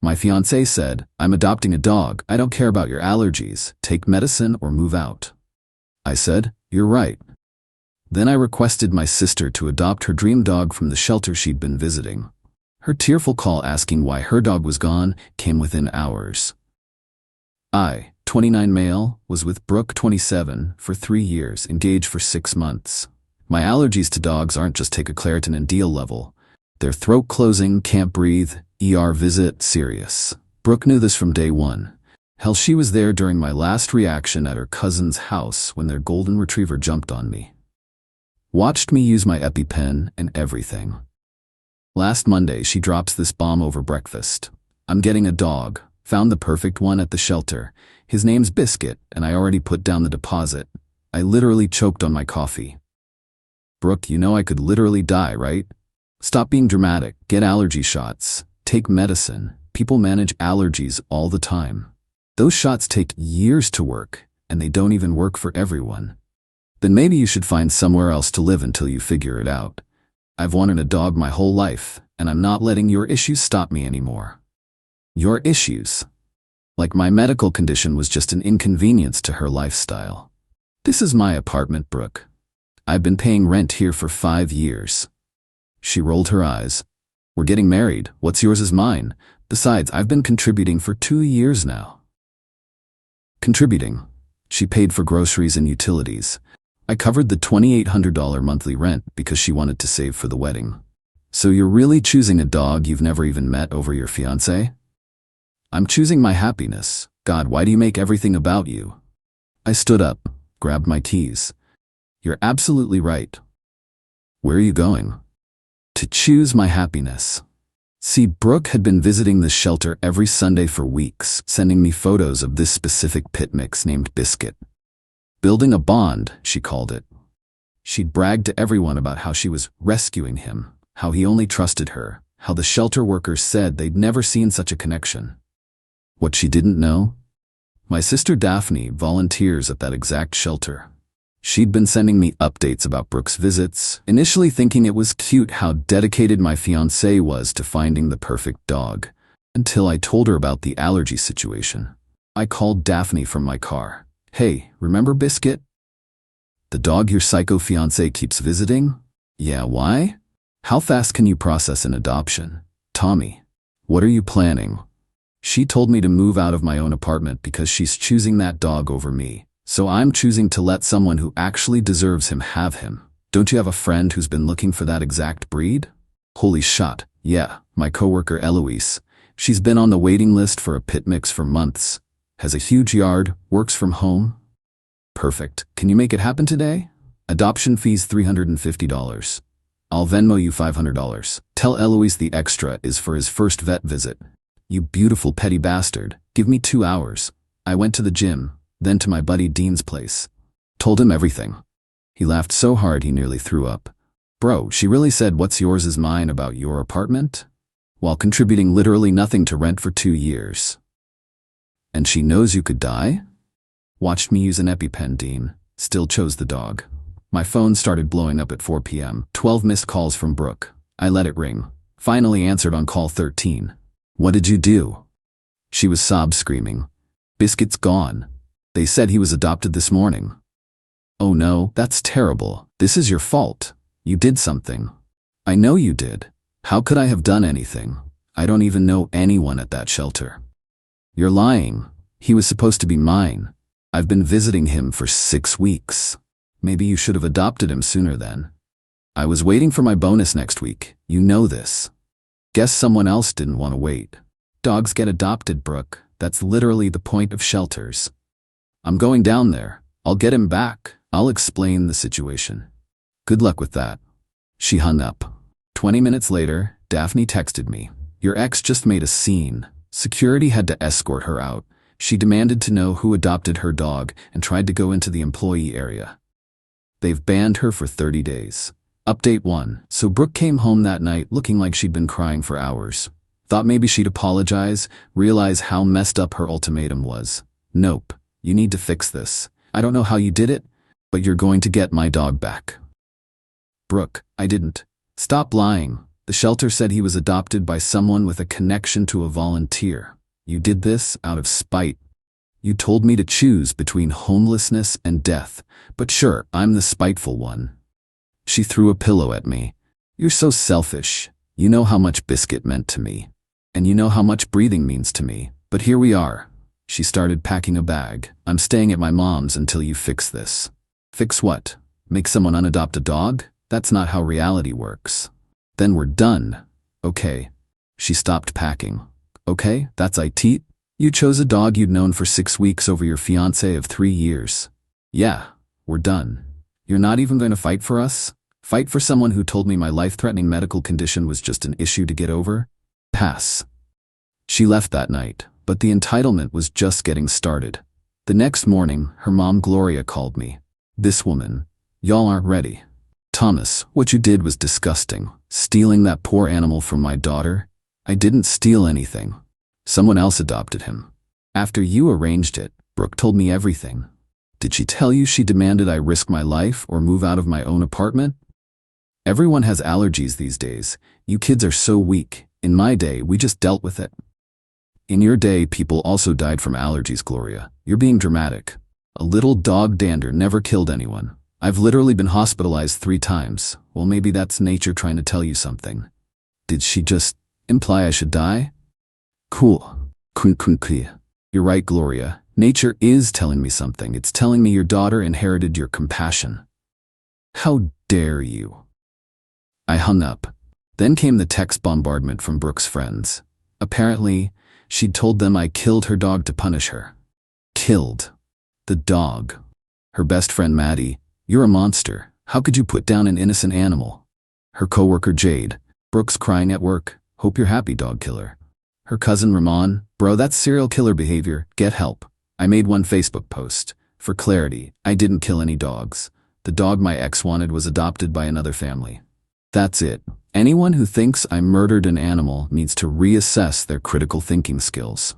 My fiancé said, "I'm adopting a dog. I don't care about your allergies. Take medicine or move out." I said, "You're right." Then I requested my sister to adopt her dream dog from the shelter she'd been visiting. Her tearful call asking why her dog was gone came within hours. I, 29 male, was with Brooke, 27, for 3 years, engaged for 6 months. My allergies to dogs aren't just take a Claritin and deal level. They're throat closing, can't breathe, ER visit, serious. Brooke knew this from day one. Hell, she was there during my last reaction at her cousin's house when their golden retriever jumped on me. Watched me use my EpiPen and everything. Last Monday, she drops this bomb over breakfast. "I'm getting a dog. Found the perfect one at the shelter. His name's Biscuit, and I already put down the deposit." I literally choked on my coffee. "Brooke, you know I could literally die, right? Stop being dramatic. Get allergy shots. Take medicine. People manage allergies all the time. Those shots take years to work, and they don't even work for everyone. Then maybe you should find somewhere else to live until you figure it out. I've wanted a dog my whole life, and I'm not letting your issues stop me anymore." Your issues? Like my medical condition was just an inconvenience to her lifestyle. "This is my apartment, Brooke. I've been paying rent here for 5 years. She rolled her eyes. "We're getting married. What's yours is mine. Besides, I've been contributing for 2 years now." Contributing. She paid for groceries and utilities. I covered the $2,800 monthly rent because she wanted to save for the wedding. "So you're really choosing a dog you've never even met over your fiancé?" "I'm choosing my happiness. God, why do you make everything about you?" I stood up, grabbed my keys. "You're absolutely right." "Where are you going?" "To choose my happiness." See, Brooke had been visiting the shelter every Sunday for weeks, sending me photos of this specific pit mix named Biscuit. Building a bond, she called it. She'd bragged to everyone about how she was rescuing him, how he only trusted her, how the shelter workers said they'd never seen such a connection. What she didn't know? My sister Daphne volunteers at that exact shelter. She'd been sending me updates about Brooke's visits, initially thinking it was cute how dedicated my fiancé was to finding the perfect dog, until I told her about the allergy situation. I called Daphne from my car. "Hey, remember Biscuit? The dog your psycho fiancé keeps visiting?" "Yeah, why? How fast can you process an adoption?" "Tommy, what are you planning?" She told me to move out of my own apartment because she's choosing that dog over me. So I'm choosing to let someone who actually deserves him have him. "Don't you have a friend who's been looking for that exact breed?" "Holy shot, yeah, my coworker Eloise. She's been on the waiting list for a pit mix for months. Has a huge yard, works from home." "Perfect. Can you make it happen today?" "Adoption fees $350. I'll Venmo you $500. Tell Eloise the extra is for his first vet visit." "You beautiful petty bastard. Give me 2 hours. I went to the gym, then to my buddy Dean's place. Told him everything." He laughed so hard he nearly threw up. "Bro, she really said what's yours is mine about your apartment? While contributing literally nothing to rent for 2 years. And she knows you could die?" Watched me use an EpiPen, Dean. Still chose the dog. My phone started blowing up at 4 p.m. 12 missed calls from Brooke. I let it ring. Finally answered on call 13. "What did you do?" She was screaming. "Biscuit's gone. They said he was adopted this morning." "Oh no, that's terrible. This is your fault. You did something." "I know you did. How could I have done anything? I don't even know anyone at that shelter." "You're lying. He was supposed to be mine. I've been visiting him for 6 weeks. Maybe you should have adopted him sooner then." "I was waiting for my bonus next week. You know this." "Guess someone else didn't want to wait." Dogs get adopted, Brooke. That's literally the point of shelters. "I'm going down there. I'll get him back. I'll explain the situation." "Good luck with that." She hung up. 20 minutes later, Daphne texted me. "Your ex just made a scene. Security had to escort her out. She demanded to know who adopted her dog and tried to go into the employee area. They've banned her for 30 days. Update 1. So Brooke came home that night looking like she'd been crying for hours. Thought maybe she'd apologize, realize how messed up her ultimatum was. "Nope. You need to fix this. I don't know how you did it, but you're going to get my dog back." "Brooke, I didn't." "Stop lying. The shelter said he was adopted by someone with a connection to a volunteer. You did this out of spite. You told me to choose between homelessness and death, but sure, I'm the spiteful one. She threw a pillow at me. You're so selfish. You know how much Biscuit meant to me. And you know how much breathing means to me. But here we are. She started packing a bag. I'm staying at my mom's until you fix this. Fix what? Make someone unadopt a dog? That's not how reality works. Then we're done. Okay. She stopped packing. Okay, that's it? You chose a dog you'd known for 6 weeks over your fiancé of 3 years. Yeah, we're done. You're not even going to fight for us? Fight for someone who told me my life-threatening medical condition was just an issue to get over? Pass. She left that night, but the entitlement was just getting started. The next morning, her mom Gloria called me. This woman. Y'all aren't ready. Thomas, what you did was disgusting. Stealing that poor animal from my daughter? I didn't steal anything. Someone else adopted him. After you arranged it, Brooke told me everything. Did she tell you she demanded I risk my life or move out of my own apartment? Everyone has allergies these days. You kids are so weak. In my day, we just dealt with it. In your day, people also died from allergies, Gloria. You're being dramatic. A little dog dander never killed anyone. I've literally been hospitalized 3 times. Well, maybe that's nature trying to tell you something. Did she just imply I should die? Cool. Qley. You're right, Gloria. Nature is telling me something. It's telling me your daughter inherited your compassion. How dare you? I hung up. Then came the text bombardment from Brooke's friends. Apparently, she'd told them I killed her dog to punish her. Killed. The dog. Her best friend Maddie. You're a monster. How could you put down an innocent animal? Her coworker Jade. Brooke's crying at work. Hope you're happy, dog killer. Her cousin Ramon. Bro, that's serial killer behavior. Get help. I made one Facebook post. For clarity, I didn't kill any dogs. The dog my ex wanted was adopted by another family. That's it. Anyone who thinks I murdered an animal needs to reassess their critical thinking skills.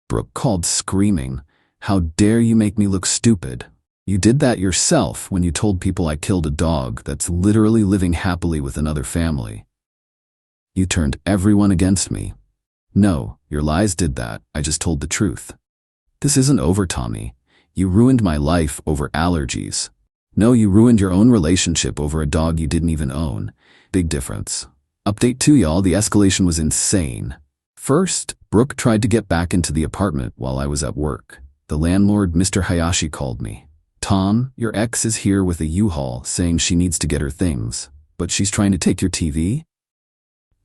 Brooke called screaming. How dare you make me look stupid? You did that yourself when you told people I killed a dog that's literally living happily with another family. You turned everyone against me. No, your lies did that. I just told the truth. This isn't over, Tommy. You ruined my life over allergies. No, you ruined your own relationship over a dog you didn't even own. Big difference. Update 2, y'all. The escalation was insane. First, Brooke tried to get back into the apartment while I was at work. The landlord, Mr. Hayashi, called me. Tom, your ex is here with a U-Haul saying she needs to get her things, but she's trying to take your TV?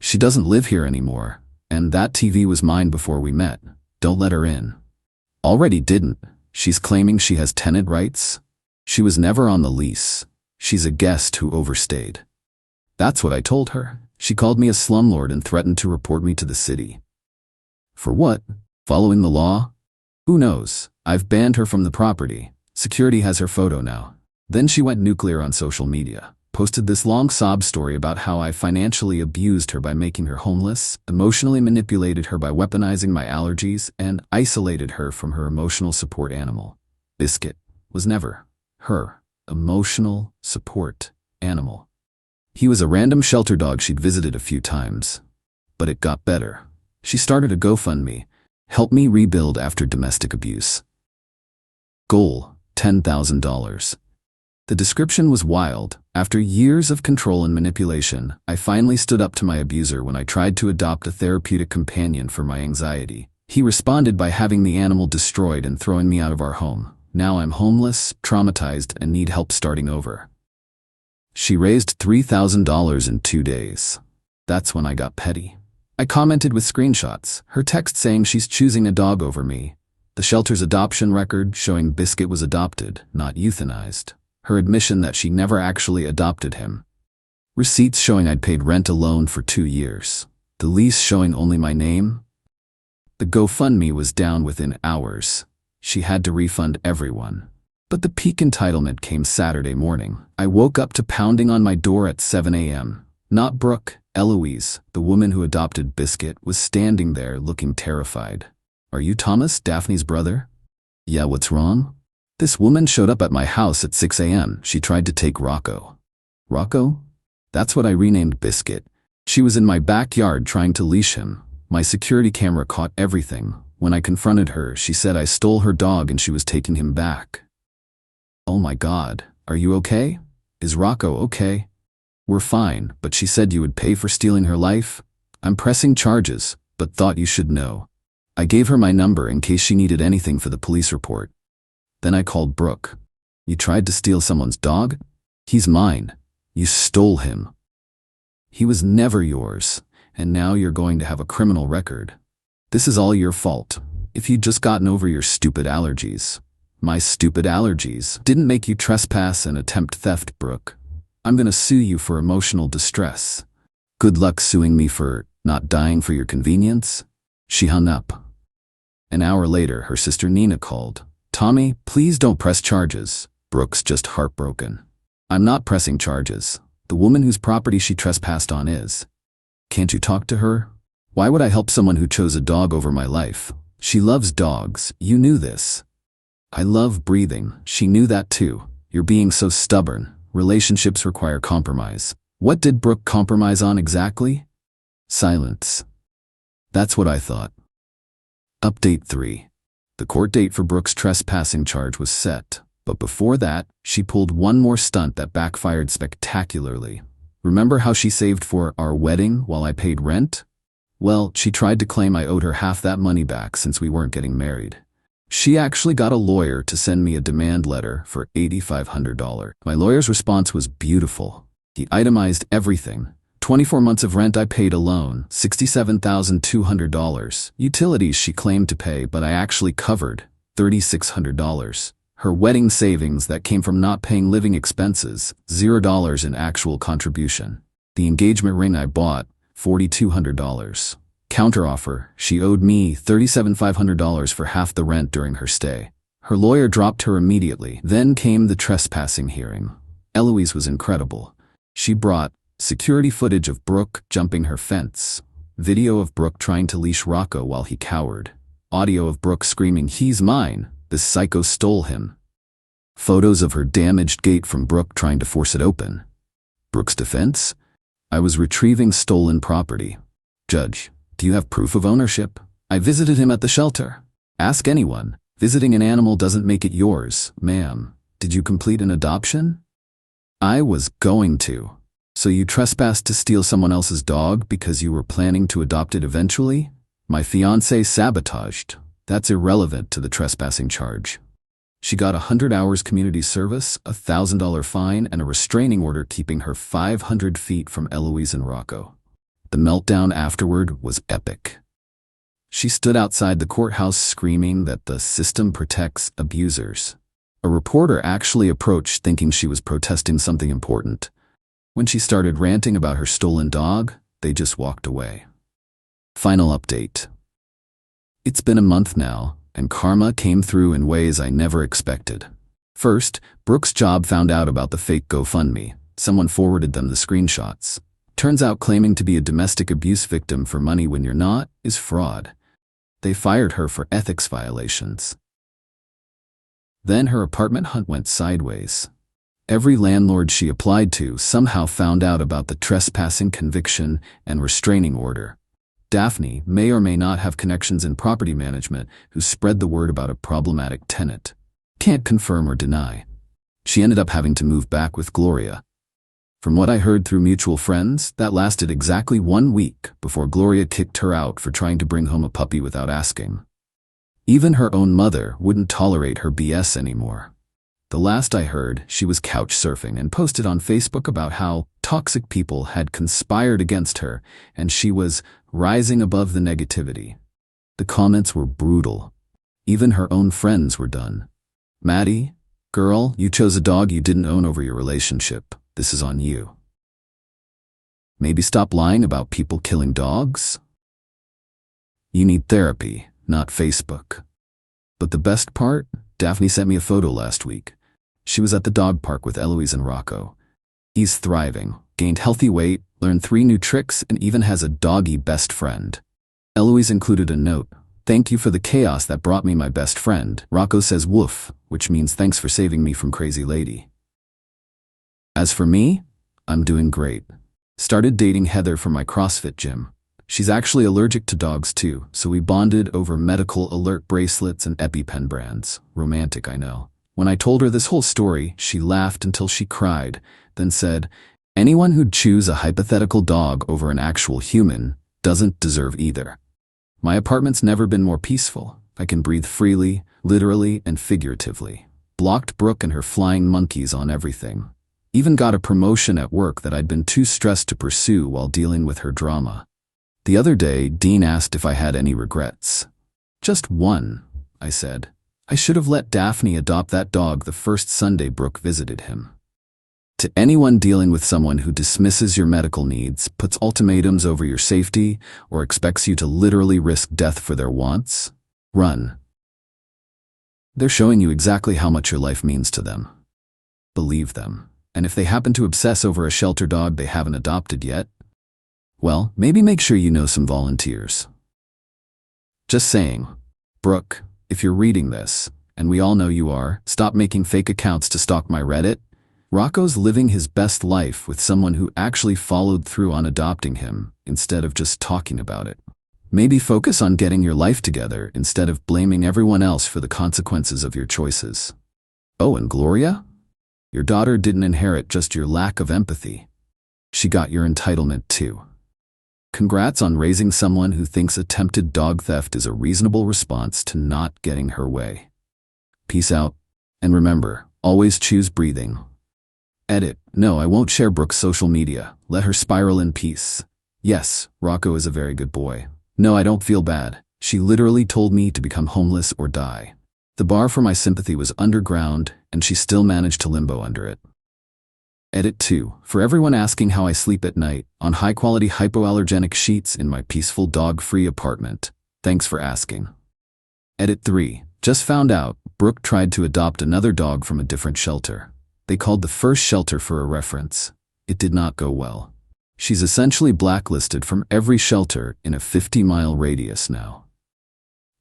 She doesn't live here anymore, and that TV was mine before we met. Don't let her in. Already didn't. She's claiming she has tenant rights. She was never on the lease. She's a guest who overstayed. That's what I told her. She called me a slumlord and threatened to report me to the city. For what? Following the law? Who knows? I've banned her from the property. Security has her photo now. Then she went nuclear on social media. Posted this long sob story about how I financially abused her by making her homeless, emotionally manipulated her by weaponizing my allergies, and isolated her from her emotional support animal. Biscuit was never her emotional support animal. He was a random shelter dog she'd visited a few times. But it got better. She started a GoFundMe. Help me rebuild after domestic abuse. Goal, $10,000. The description was wild. After years of control and manipulation, I finally stood up to my abuser when I tried to adopt a therapeutic companion for my anxiety. He responded by having the animal destroyed and throwing me out of our home. Now I'm homeless, traumatized, and need help starting over. She raised $3,000 in 2 days. That's when I got petty. I commented with screenshots, her text saying she's choosing a dog over me, the shelter's adoption record showing Biscuit was adopted, not euthanized, her admission that she never actually adopted him, receipts showing I'd paid rent alone for 2 years, the lease showing only my name. The GoFundMe was down within hours. She had to refund everyone. But the peak entitlement came Saturday morning. I woke up to pounding on my door at 7 a.m. Not Brooke. Eloise, the woman who adopted Biscuit, was standing there looking terrified. Are you Thomas, Daphne's brother? Yeah, what's wrong? This woman showed up at my house at 6 a.m. She tried to take Rocco. Rocco? That's what I renamed Biscuit. She was in my backyard trying to leash him. My security camera caught everything. When I confronted her, she said I stole her dog and she was taking him back. Oh my God, are you okay? Is Rocco okay? We're fine, but she said you would pay for stealing her life? I'm pressing charges, but thought you should know. I gave her my number in case she needed anything for the police report. Then I called Brooke. You tried to steal someone's dog? He's mine. You stole him. He was never yours, and now you're going to have a criminal record. This is all your fault. If you'd just gotten over your stupid allergies. My stupid allergies didn't make you trespass and attempt theft, Brooke. I'm gonna sue you for emotional distress. Good luck suing me for not dying for your convenience. She hung up. An hour later, her sister Nina called. Tommy, please don't press charges. Brooke's just heartbroken. I'm not pressing charges. The woman whose property she trespassed on is. Can't you talk to her? Why would I help someone who chose a dog over my life? She loves dogs. You knew this. I love breathing. She knew that too. You're being so stubborn. Relationships require compromise. What did Brooke compromise on exactly? Silence. That's what I thought. Update 3. The court date for Brooke's trespassing charge was set, but before that, she pulled one more stunt that backfired spectacularly. Remember how she saved for our wedding while I paid rent? Well, she tried to claim I owed her half that money back since we weren't getting married. She actually got a lawyer to send me a demand letter for $8,500. My lawyer's response was beautiful. He itemized everything. 24 months of rent I paid alone, $67,200. Utilities she claimed to pay, but I actually covered, $3,600. Her wedding savings that came from not paying living expenses, $0 in actual contribution. The engagement ring I bought, $4,200. Counteroffer, she owed me $37,500 for half the rent during her stay. Her lawyer dropped her immediately. Then came the trespassing hearing. Eloise was incredible. She brought security footage of Brooke jumping her fence, video of Brooke trying to leash Rocco while he cowered, audio of Brooke screaming, "He's mine, this psycho stole him," photos of her damaged gate from Brooke trying to force it open. Brooke's defense? I was retrieving stolen property. Judge, do you have proof of ownership? I visited him at the shelter. Ask anyone. Visiting an animal doesn't make it yours, ma'am. Did you complete an adoption? I was going to. So you trespassed to steal someone else's dog because you were planning to adopt it eventually? My fiancée sabotaged. That's irrelevant to the trespassing charge. She got 100 hours community service, a $1,000 fine, and a restraining order keeping her 500 feet from Eloise and Rocco. The meltdown afterward was epic. She stood outside the courthouse screaming that the system protects abusers. A reporter actually approached thinking she was protesting something important. When she started ranting about her stolen dog, they just walked away. Final update. It's been a month now, and karma came through in ways I never expected. First, Brooke's job found out about the fake GoFundMe. Someone forwarded them the screenshots. Turns out claiming to be a domestic abuse victim for money when you're not is fraud. They fired her for ethics violations. Then her apartment hunt went sideways. Every landlord she applied to somehow found out about the trespassing conviction and restraining order. Daphne may or may not have connections in property management who spread the word about a problematic tenant. Can't confirm or deny. She ended up having to move back with Gloria. From what I heard through mutual friends, that lasted exactly 1 week before Gloria kicked her out for trying to bring home a puppy without asking. Even her own mother wouldn't tolerate her BS anymore. The last I heard, she was couch surfing and posted on Facebook about how toxic people had conspired against her and she was rising above the negativity. The comments were brutal. Even her own friends were done. Maddie, girl, you chose a dog you didn't own over your relationship. This is on you. Maybe stop lying about people killing dogs? You need therapy, not Facebook. But the best part? Daphne sent me a photo last week. She was at the dog park with Eloise and Rocco. He's thriving, gained healthy weight, learned 3 new tricks, and even has a doggy best friend. Eloise included a note. Thank you for the chaos that brought me my best friend. Rocco says woof, which means thanks for saving me from crazy lady. As for me, I'm doing great. Started dating Heather from my CrossFit gym. She's actually allergic to dogs too, so we bonded over medical alert bracelets and EpiPen brands. Romantic, I know. When I told her this whole story, she laughed until she cried, then said, "Anyone who'd choose a hypothetical dog over an actual human doesn't deserve either." My apartment's never been more peaceful. I can breathe freely, literally and figuratively. Blocked Brooke and her flying monkeys on everything. Even got a promotion at work that I'd been too stressed to pursue while dealing with her drama. The other day, Dean asked if I had any regrets. "Just one," I said. "I should have let Daphne adopt that dog the first Sunday Brooke visited him." To anyone dealing with someone who dismisses your medical needs, puts ultimatums over your safety, or expects you to literally risk death for their wants, run. They're showing you exactly how much your life means to them. Believe them. And if they happen to obsess over a shelter dog they haven't adopted yet, well, maybe make sure you know some volunteers. Just saying. Brooke, if you're reading this, and we all know you are, stop making fake accounts to stalk my Reddit. Rocco's living his best life with someone who actually followed through on adopting him, instead of just talking about it. Maybe focus on getting your life together instead of blaming everyone else for the consequences of your choices. Oh, and Gloria? Your daughter didn't inherit just your lack of empathy. She got your entitlement too. Congrats on raising someone who thinks attempted dog theft is a reasonable response to not getting her way. Peace out, and remember, always choose breathing. Edit. No, I won't share Brooke's social media. Let her spiral in peace. Yes, Rocco is a very good boy. No, I don't feel bad. She literally told me to become homeless or die. The bar for my sympathy was underground, and she still managed to limbo under it. Edit 2. For everyone asking how I sleep at night, on high-quality hypoallergenic sheets in my peaceful dog-free apartment. Thanks for asking. Edit 3. Just found out, Brooke tried to adopt another dog from a different shelter. They called the first shelter for a reference. It did not go well. She's essentially blacklisted from every shelter in a 50-mile radius now.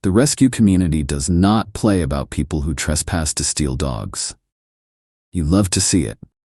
The rescue community does not play about people who trespass to steal dogs. You love to see it.